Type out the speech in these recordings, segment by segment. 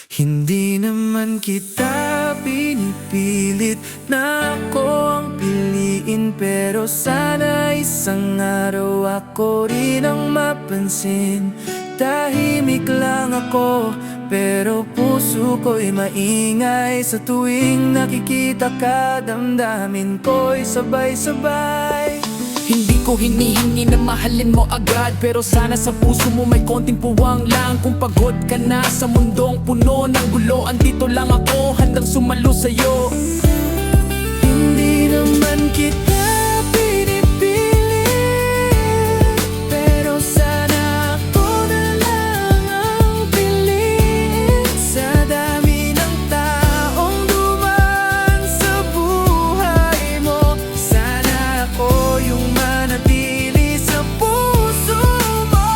Hindi naman kita pinipilit na ako ang piliin, pero sana isang araw ako rin ang mapansin. Tahimik lang ako, pero puso ko'y maingay. Sa tuwing nakikita ka, damdamin ko'y sabay-sabay. Hindi ko hinihingi na mahalin mo agad, pero sana sa puso mo may konting puwang lang. Kung pagod ka na sa mundong puno ng gulo, andito lang ako, handang sumalo sa'yo. Hindi naman kita pinipilit, pero sana ako na lang ang piliin. Sa dami ng taong dumaan sa buhay mo, sana ako yung manatili sa puso mo.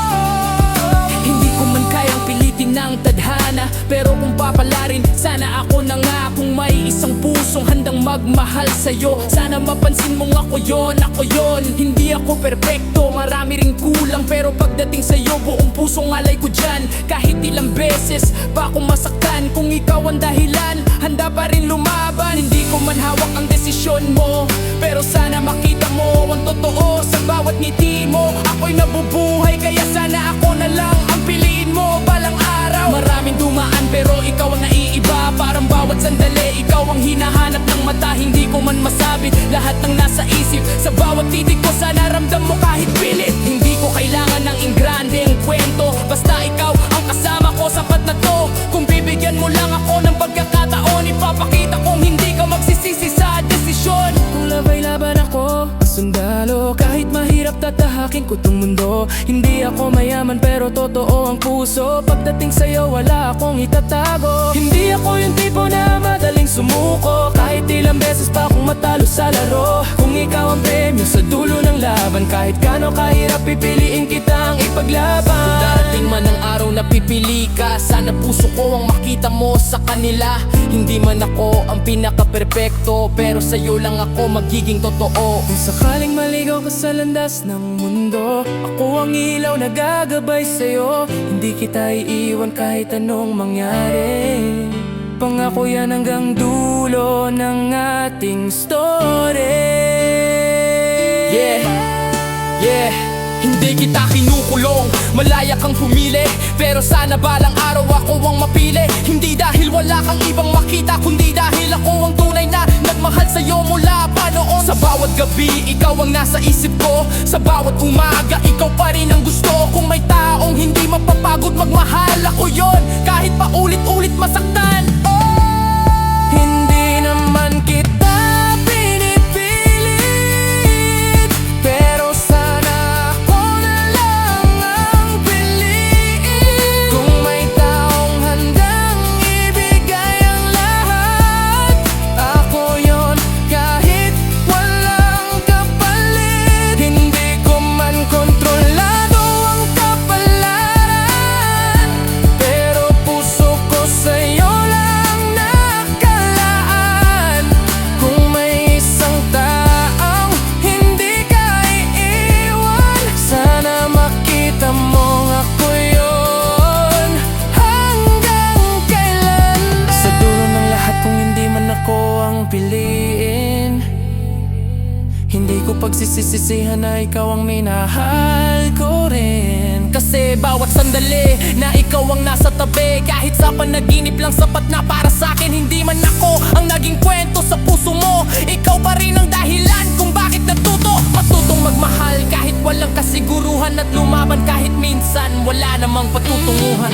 Hindi ko man kayang pilitin ng tadhana, pero kung papalarin, sana ako na nga. Kung may isang pusong handang magmahal sa'yo, sana mapansin mong ako yon, ako yon. Hindi ako perpekto, marami ring kulang, pero pagdating sa'yo, buong pusong alay ko dyan. Kahit ilang beses pa akong masaktan, kung ikaw ang dahilan, handa pa rin lumaban. Hindi ko man hawak ang desisyon mo, pero sana makita mo ang totoo sa bawat ngiti mo. Ako'y nabubuhay, kaya sana ako na lang ang piliin mo balang araw. Maraming dumaan, pero ikaw ang naiiba. Parang bawat sandali, ikaw ang hinahanap ng mata. Hindi ko man masabi lahat ng nasa isip. Sa bawat titig ko, sana ramdam mo kahit pilit. Hindi ko kailangan ng ingrandeng kwento, basta ikaw ang kasama ko, sapat na to. Kung bibigyan mo lang ako ng pagkakataon, ipapakita kong hindi ka magsisisi sa desisyon. Kung labay-laban ako, sundalo, kahit mahirap tatahakin ko tong mundo. Hindi ako mayaman, pero totoo ang puso. Pagdating sa'yo, wala akong itatago. Hindi ako yung tipo na madaling sumuko, kahit ilang beses pa akong matalo sa laro. Kung ikaw ang premyo sa dulo ng laban, kahit gaano kahirap, pipiliin kitang ipaglaban. Darating man ang araw na pipili ka, sana puso ko ang makita mo sa kanila. Hindi man ako ang pinaka-perpekto, pero sa'yo lang ako magiging totoo. Kung sakaling maligaw ka sa landas ng mundo, ako ang ilaw na gagabay sa'yo. Hindi kita iiwan kahit anong mangyari. Pangako yan hanggang dulo ng ating story. Yeah, yeah. Hindi kita kinukulong, malaya kang pumili, pero sana balang araw ako ang mapili. Hindi dahil wala kang ibang makita, kundi dahil ako ang tunay na nagmahal sa'yo mula pa noon. Sa bawat gabi, ikaw ang nasa isip ko. Sa bawat umaga, ikaw pa rin ang gusto. Kung may taong hindi mapapagod magmahal, ako yon, kahit pa ulit-ulit masaktan. Hindi naman kita pinipilit, pero sana ako na lang ang piliin. Kung may taong handang ibigay ang lahat, ako yon, kahit walang kapalit. Hindi ko man kontrolado ang kapalaran, pero puso ko sa'yo lang nakalaan. Kung may isang taong hindi ka iiwan, sana makita mong ako yon hanggang kailan. Sa dulo ng lahat, kung hindi man ako ang piliin, hindi ko pagsisisihan na ikaw ang minahal ko rin. Kasi bawat sandali na ikaw ang nasa tabi, kahit sa panaginip lang sapat na para sa'kin. Hindi man ako ang naging kwento sa puso mo, ikaw pa rin ang dahilan kung bakit matutong magmahal kahit walang kasiguruhan, at lumaban kahit minsan wala namang patutunguhan.